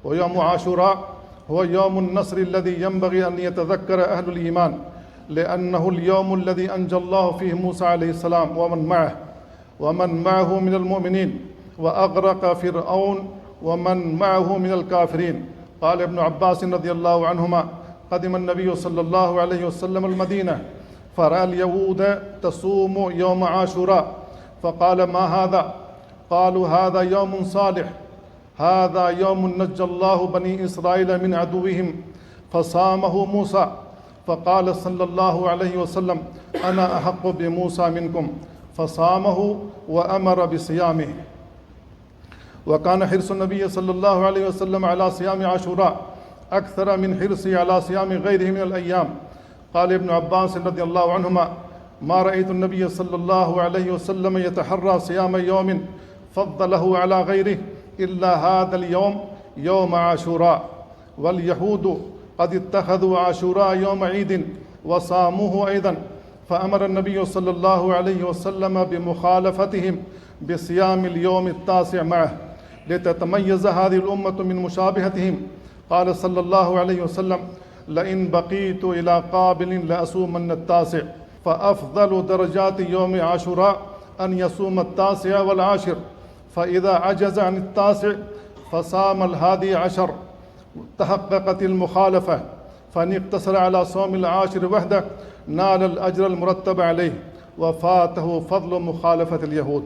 ويوم عاشوراء هو يوم النصر الذي ينبغي أن يتذكر أهل الإيمان، لأنه اليوم الذي أنجى الله فيه موسى عليه السلام ومن معه من المؤمنين، وأغرق فرعون ومن معه من الكافرين. قال ابن عباس رضي الله عنهما: قدم النبي صلى الله عليه وسلم المدينة فرأى اليهود تصوم يوم عاشوراء، فقال: ما هذا؟ قالوا: هذا يوم صالح، هذا يوم نجى الله بني إسرائيل من عدوهم فصامه موسى. فقال صلى الله عليه وسلم: أنا أحق بموسى منكم، فصامه وأمر بصيامه. وكان حرص النبي صلى الله عليه وسلم على صيام عاشوراء أكثر من حرصه على صيام غيره من الأيام. قال ابن عباس رضي الله عنهما: ما رأيت النبي صلى الله عليه وسلم يتحرى صيام يوم فضله على غيره إلا هذا اليوم، يوم عاشوراء. واليهود قد اتخذوا عاشوراء يوم عيد وصاموه أيضا، فأمر النبي صلى الله عليه وسلم بمخالفتهم بصيام اليوم التاسع معه لتتميز هذه الأمة من مشابهتهم. قال صلى الله عليه وسلم: لئن بقيت إلى قابل لأصومن التاسع. فأفضل درجات يوم عاشوراء أن يصوم التاسع والعاشر، فإذا عجز عن التاسع فصام الحادي عشر تحققت المخالفة، فإن اقتصر على صوم العاشر وحده نال الأجر المرتب عليه وفاته فضل مخالفة اليهود.